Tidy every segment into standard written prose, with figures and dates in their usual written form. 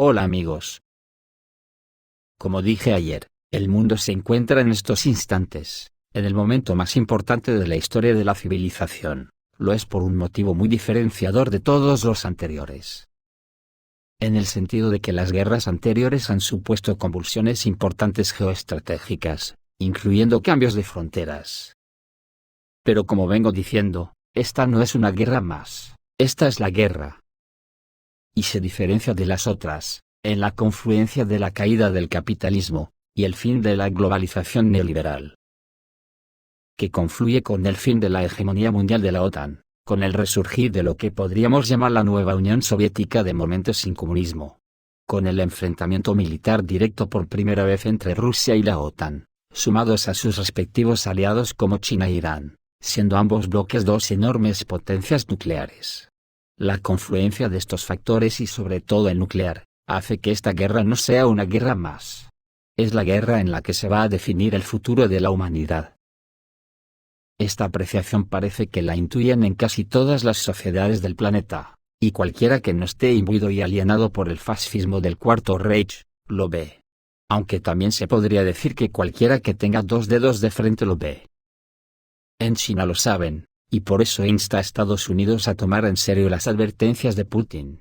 Hola amigos. Como dije ayer, el mundo se encuentra en estos instantes, en el momento más importante de la historia de la civilización. Lo es por un motivo muy diferenciador de todos los anteriores. En el sentido de que las guerras anteriores han supuesto convulsiones importantes geoestratégicas, incluyendo cambios de fronteras. Pero como vengo diciendo, esta no es una guerra más, esta es la guerra. Y se diferencia de las otras, en la confluencia de la caída del capitalismo, y el fin de la globalización neoliberal. Que confluye con el fin de la hegemonía mundial de la OTAN, con el resurgir de lo que podríamos llamar la nueva Unión Soviética de momento sin comunismo. Con el enfrentamiento militar directo por primera vez entre Rusia y la OTAN, sumados a sus respectivos aliados como China e Irán, siendo ambos bloques dos enormes potencias nucleares. La confluencia de estos factores y sobre todo el nuclear, hace que esta guerra no sea una guerra más. Es la guerra en la que se va a definir el futuro de la humanidad. Esta apreciación parece que la intuyen en casi todas las sociedades del planeta, y cualquiera que no esté imbuido y alienado por el fascismo del Cuarto Reich, lo ve. Aunque también se podría decir que cualquiera que tenga dos dedos de frente lo ve. En China lo saben, y por eso insta a Estados Unidos a tomar en serio las advertencias de Putin.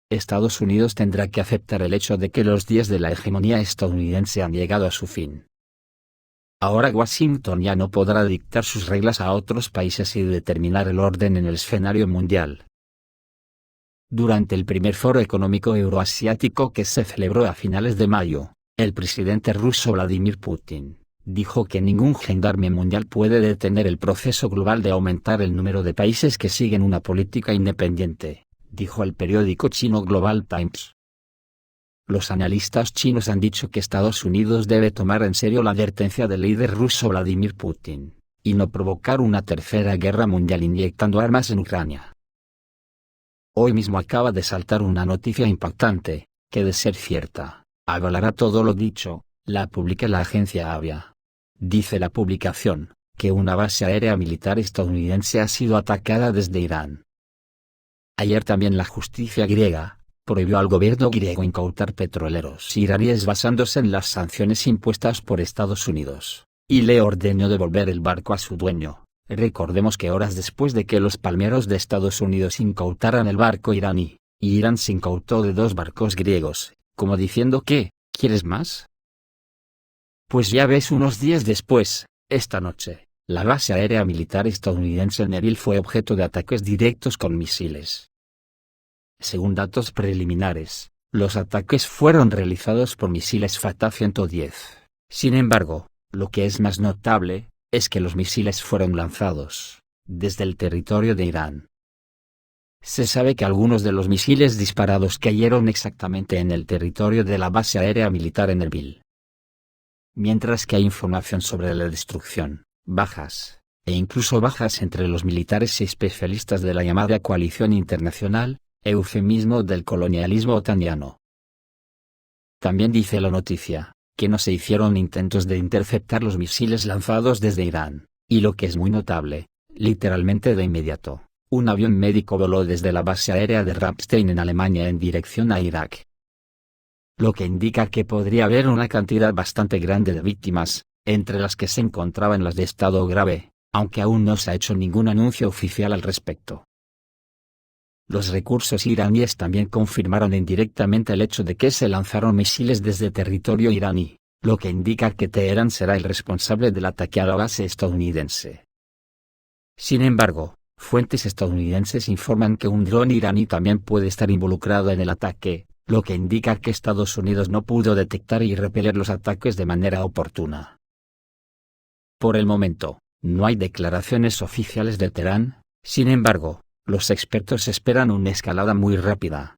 Estados Unidos tendrá que aceptar el hecho de que los días de la hegemonía estadounidense han llegado a su fin. Ahora Washington ya no podrá dictar sus reglas a otros países y determinar el orden en el escenario mundial. Durante el primer foro económico euroasiático que se celebró a finales de mayo, el presidente ruso Vladimir Putin dijo que ningún gendarme mundial puede detener el proceso global de aumentar el número de países que siguen una política independiente, dijo el periódico chino Global Times. Los analistas chinos han dicho que Estados Unidos debe tomar en serio la advertencia del líder ruso Vladimir Putin, y no provocar una tercera guerra mundial inyectando armas en Ucrania. Hoy mismo acaba de saltar una noticia impactante, que de ser cierta, avalará todo lo dicho, la publica la agencia Avia. Dice la publicación, que una base aérea militar estadounidense ha sido atacada desde Irán. Ayer también la justicia griega prohibió al gobierno griego incautar petroleros iraníes basándose en las sanciones impuestas por Estados Unidos, y le ordenó devolver el barco a su dueño. Recordemos que horas después de que los palmeros de Estados Unidos incautaran el barco iraní, Irán se incautó de dos barcos griegos, como diciendo que, ¿quieres más? Pues ya ves, unos días después, esta noche, la base aérea militar estadounidense en Erbil fue objeto de ataques directos con misiles. Según datos preliminares, los ataques fueron realizados por misiles Fatah-110. Sin embargo, lo que es más notable, es que los misiles fueron lanzados desde el territorio de Irán. Se sabe que algunos de los misiles disparados cayeron exactamente en el territorio de la base aérea militar en Erbil. Mientras que hay información sobre la destrucción, bajas, e incluso bajas entre los militares y especialistas de la llamada coalición internacional, eufemismo del colonialismo otaniano. También dice la noticia, que no se hicieron intentos de interceptar los misiles lanzados desde Irán, y lo que es muy notable, literalmente de inmediato, un avión médico voló desde la base aérea de Ramstein en Alemania en dirección a Irak. Lo que indica que podría haber una cantidad bastante grande de víctimas, entre las que se encontraban las de estado grave, aunque aún no se ha hecho ningún anuncio oficial al respecto. Los recursos iraníes también confirmaron indirectamente el hecho de que se lanzaron misiles desde territorio iraní, lo que indica que Teherán será el responsable del ataque a la base estadounidense. Sin embargo, fuentes estadounidenses informan que un dron iraní también puede estar involucrado en el ataque, lo que indica que Estados Unidos no pudo detectar y repeler los ataques de manera oportuna. Por el momento, no hay declaraciones oficiales de Teherán, sin embargo, los expertos esperan una escalada muy rápida.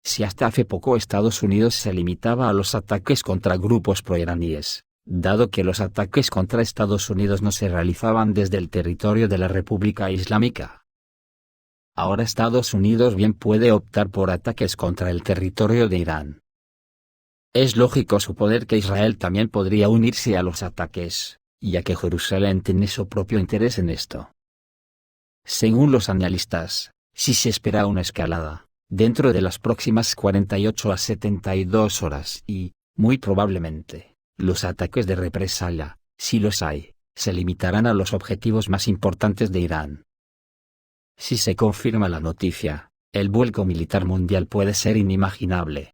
Si hasta hace poco Estados Unidos se limitaba a los ataques contra grupos proiraníes, dado que los ataques contra Estados Unidos no se realizaban desde el territorio de la República Islámica. Ahora Estados Unidos bien puede optar por ataques contra el territorio de Irán. Es lógico suponer que Israel también podría unirse a los ataques, ya que Jerusalén tiene su propio interés en esto. Según los analistas, si se espera una escalada, dentro de las próximas 48 a 72 horas y, muy probablemente, los ataques de represalia, si los hay, se limitarán a los objetivos más importantes de Irán. Si se confirma la noticia, el vuelco militar mundial puede ser inimaginable.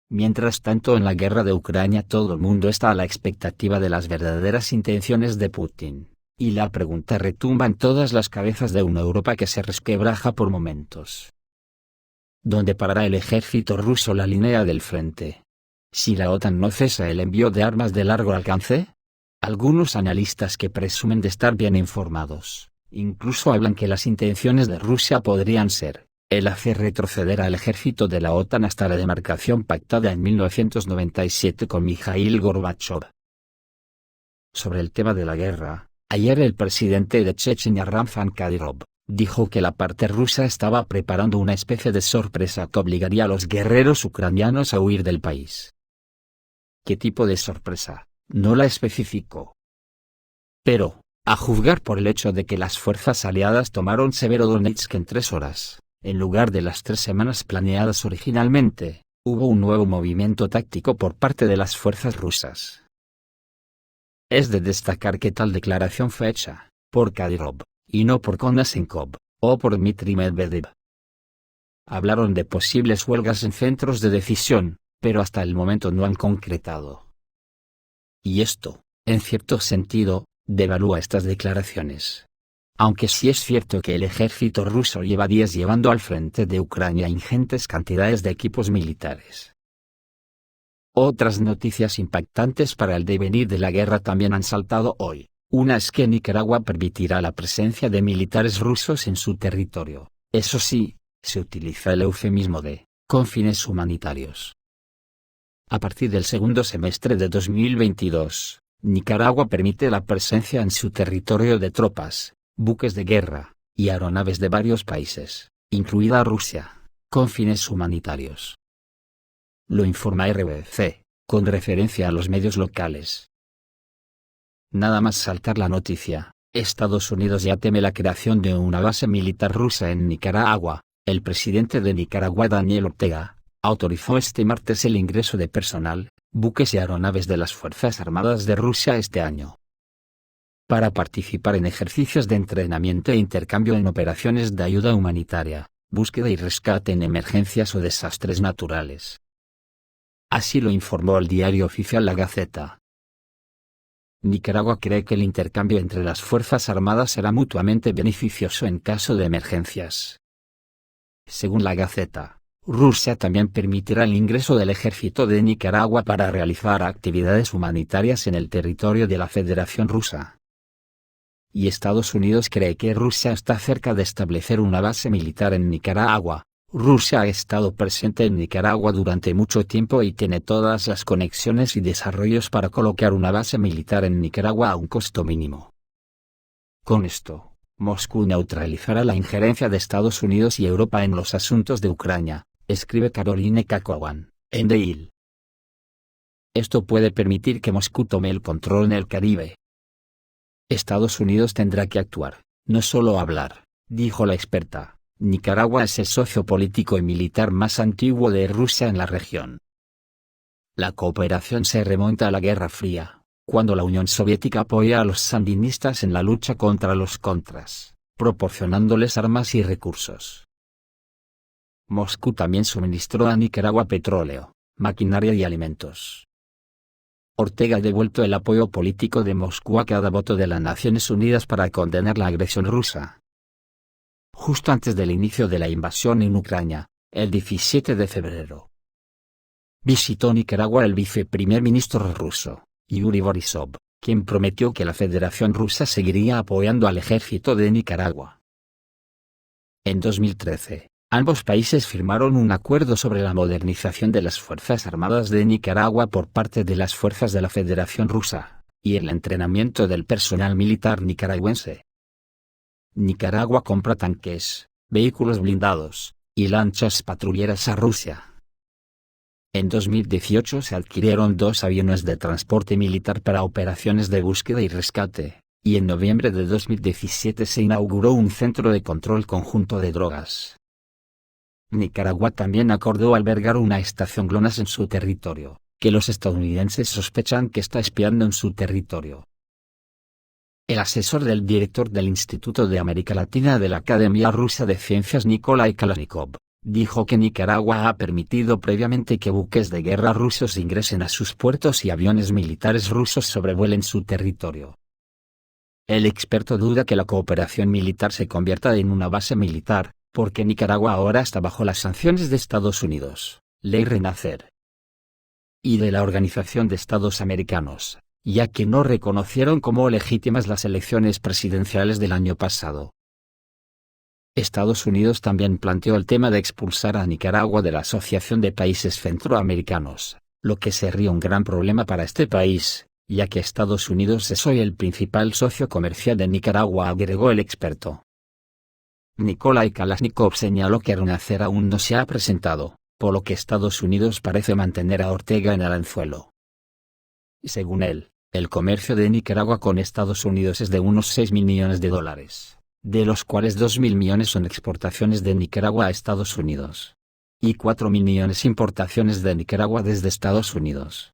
Mientras tanto, en la guerra de Ucrania todo el mundo está a la expectativa de las verdaderas intenciones de Putin, y la pregunta retumba en todas las cabezas de una Europa que se resquebraja por momentos. ¿Dónde parará el ejército ruso la línea del frente? Si la OTAN no cesa el envío de armas de largo alcance. Algunos analistas que presumen de estar bien informados, incluso hablan que las intenciones de Rusia podrían ser el hacer retroceder al ejército de la OTAN hasta la demarcación pactada en 1997 con Mikhail Gorbachev. Sobre el tema de la guerra, ayer el presidente de Chechenia Ramzan Kadyrov dijo que la parte rusa estaba preparando una especie de sorpresa que obligaría a los guerreros ucranianos a huir del país. ¿Qué tipo de sorpresa? No la especificó. Pero, a juzgar por el hecho de que las fuerzas aliadas tomaron Severodonetsk en 3 horas, en lugar de las 3 semanas planeadas originalmente, hubo un nuevo movimiento táctico por parte de las fuerzas rusas. Es de destacar que tal declaración fue hecha por Kadyrov, y no por Konashenkov, o por Dmitry Medvedev. Hablaron de posibles huelgas en centros de decisión, pero hasta el momento no han concretado. Y esto, en cierto sentido, devalúa estas declaraciones. Aunque sí es cierto que el ejército ruso lleva días llevando al frente de Ucrania ingentes cantidades de equipos militares. Otras noticias impactantes para el devenir de la guerra también han saltado hoy. Una es que Nicaragua permitirá la presencia de militares rusos en su territorio. Eso sí, se utiliza el eufemismo de con fines humanitarios. A partir del segundo semestre de 2022, Nicaragua permite la presencia en su territorio de tropas, buques de guerra, y aeronaves de varios países, incluida Rusia, con fines humanitarios. Lo informa RBC, con referencia a los medios locales. Nada más saltar la noticia, Estados Unidos ya teme la creación de una base militar rusa en Nicaragua. El presidente de Nicaragua, Daniel Ortega, autorizó este martes el ingreso de personal, buques y aeronaves de las Fuerzas Armadas de Rusia este año, para participar en ejercicios de entrenamiento e intercambio en operaciones de ayuda humanitaria, búsqueda y rescate en emergencias o desastres naturales. Así lo informó el diario oficial La Gaceta. Nicaragua cree que el intercambio entre las Fuerzas Armadas será mutuamente beneficioso en caso de emergencias. Según La Gaceta, Rusia también permitirá el ingreso del ejército de Nicaragua para realizar actividades humanitarias en el territorio de la Federación Rusa. Y Estados Unidos cree que Rusia está cerca de establecer una base militar en Nicaragua. Rusia ha estado presente en Nicaragua durante mucho tiempo y tiene todas las conexiones y desarrollos para colocar una base militar en Nicaragua a un costo mínimo. Con esto, Moscú neutralizará la injerencia de Estados Unidos y Europa en los asuntos de Ucrania, escribe Caroline Cacowan, en The Hill. Esto puede permitir que Moscú tome el control en el Caribe. Estados Unidos tendrá que actuar, no solo hablar, dijo la experta. Nicaragua es el socio político y militar más antiguo de Rusia en la región. La cooperación se remonta a la Guerra Fría, cuando la Unión Soviética apoya a los sandinistas en la lucha contra los contras, proporcionándoles armas y recursos. Moscú también suministró a Nicaragua petróleo, maquinaria y alimentos. Ortega ha devuelto el apoyo político de Moscú a cada voto de las Naciones Unidas para condenar la agresión rusa. Justo antes del inicio de la invasión en Ucrania, el 17 de febrero, visitó Nicaragua el viceprimer ministro ruso, Yuri Borisov, quien prometió que la Federación Rusa seguiría apoyando al ejército de Nicaragua. En 2013, ambos países firmaron un acuerdo sobre la modernización de las Fuerzas Armadas de Nicaragua por parte de las fuerzas de la Federación Rusa, y el entrenamiento del personal militar nicaragüense. Nicaragua compra tanques, vehículos blindados, y lanchas patrulleras a Rusia. En 2018 se adquirieron 2 aviones de transporte militar para operaciones de búsqueda y rescate, y en noviembre de 2017 se inauguró un centro de control conjunto de drogas. Nicaragua también acordó albergar una estación GLONASS en su territorio, que los estadounidenses sospechan que está espiando en su territorio. El asesor del director del Instituto de América Latina de la Academia Rusa de Ciencias Nikolai Kalashnikov, dijo que Nicaragua ha permitido previamente que buques de guerra rusos ingresen a sus puertos y aviones militares rusos sobrevuelen su territorio. El experto duda que la cooperación militar se convierta en una base militar, porque Nicaragua ahora está bajo las sanciones de Estados Unidos, Ley Renacer, y de la Organización de Estados Americanos, ya que no reconocieron como legítimas las elecciones presidenciales del año pasado. Estados Unidos también planteó el tema de expulsar a Nicaragua de la Asociación de Países Centroamericanos, lo que sería un gran problema para este país, ya que Estados Unidos es hoy el principal socio comercial de Nicaragua, agregó el experto. Nikolai Kalashnikov señaló que Renacer aún no se ha presentado, por lo que Estados Unidos parece mantener a Ortega en el anzuelo. Según él, el comercio de Nicaragua con Estados Unidos es de unos $6.000 millones, de los cuales 2.000 millones son exportaciones de Nicaragua a Estados Unidos, y 4.000 millones importaciones de Nicaragua desde Estados Unidos.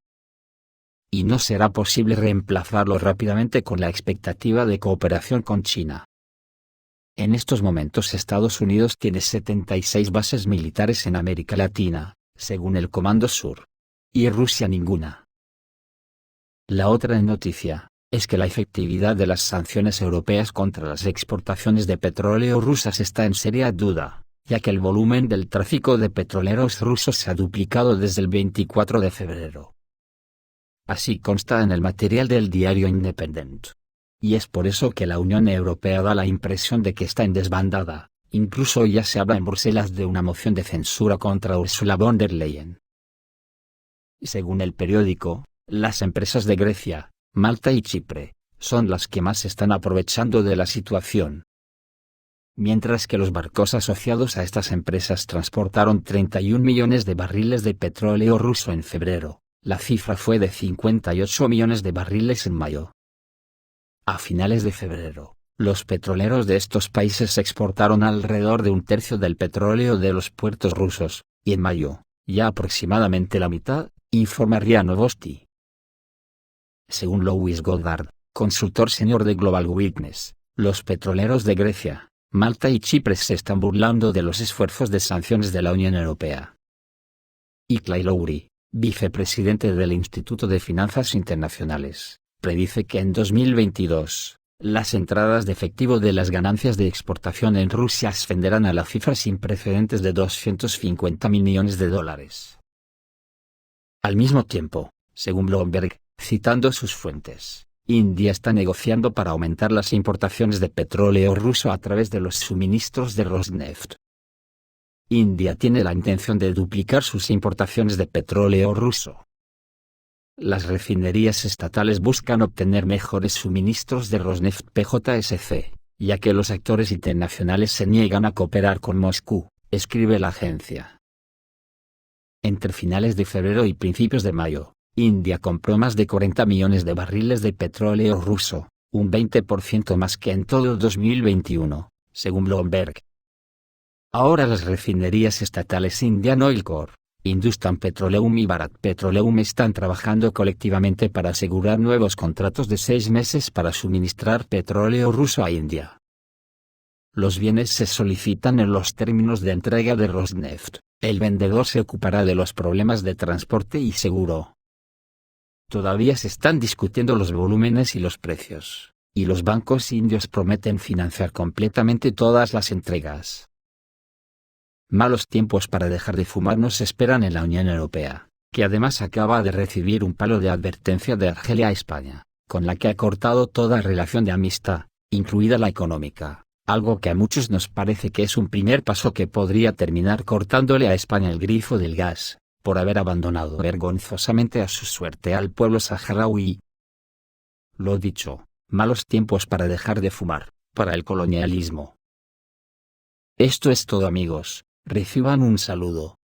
Y no será posible reemplazarlo rápidamente con la expectativa de cooperación con China. En estos momentos Estados Unidos tiene 76 bases militares en América Latina, según el Comando Sur. Y Rusia ninguna. La otra noticia, es que la efectividad de las sanciones europeas contra las exportaciones de petróleo rusas está en seria duda, ya que el volumen del tráfico de petroleros rusos se ha duplicado desde el 24 de febrero. Así consta en el material del diario Independent. Y es por eso que la Unión Europea da la impresión de que está en desbandada, incluso ya se habla en Bruselas de una moción de censura contra Ursula von der Leyen. Según el periódico, las empresas de Grecia, Malta y Chipre, son las que más están aprovechando de la situación. Mientras que los barcos asociados a estas empresas transportaron 31 millones de barriles de petróleo ruso en febrero, la cifra fue de 58 millones de barriles en mayo. A finales de febrero, los petroleros de estos países exportaron alrededor de un tercio del petróleo de los puertos rusos, y en mayo, ya aproximadamente la mitad, informa RIA Novosti. Según Louis Goddard, consultor senior de Global Witness, los petroleros de Grecia, Malta y Chipre se están burlando de los esfuerzos de sanciones de la Unión Europea. Y Clay Lowry, vicepresidente del Instituto de Finanzas Internacionales, predice que en 2022, las entradas de efectivo de las ganancias de exportación en Rusia ascenderán a la cifra sin precedentes de $250.000 millones. Al mismo tiempo, según Bloomberg, citando sus fuentes, India está negociando para aumentar las importaciones de petróleo ruso a través de los suministros de Rosneft. India tiene la intención de duplicar sus importaciones de petróleo ruso. Las refinerías estatales buscan obtener mejores suministros de Rosneft PJSC, ya que los actores internacionales se niegan a cooperar con Moscú, escribe la agencia. Entre finales de febrero y principios de mayo, India compró más de 40 millones de barriles de petróleo ruso, un 20% más que en todo 2021, según Bloomberg. Ahora las refinerías estatales Indian Oil Corp., Hindustan Petroleum y Bharat Petroleum están trabajando colectivamente para asegurar nuevos contratos de 6 meses para suministrar petróleo ruso a India. Los bienes se solicitan en los términos de entrega de Rosneft, el vendedor se ocupará de los problemas de transporte y seguro. Todavía se están discutiendo los volúmenes y los precios, y los bancos indios prometen financiar completamente todas las entregas. Malos tiempos para dejar de fumar nos esperan en la Unión Europea, que además acaba de recibir un palo de advertencia de Argelia a España, con la que ha cortado toda relación de amistad, incluida la económica, algo que a muchos nos parece que es un primer paso que podría terminar cortándole a España el grifo del gas, por haber abandonado vergonzosamente a su suerte al pueblo saharaui. Lo dicho, malos tiempos para dejar de fumar, para el colonialismo. Esto es todo amigos. Reciban un saludo.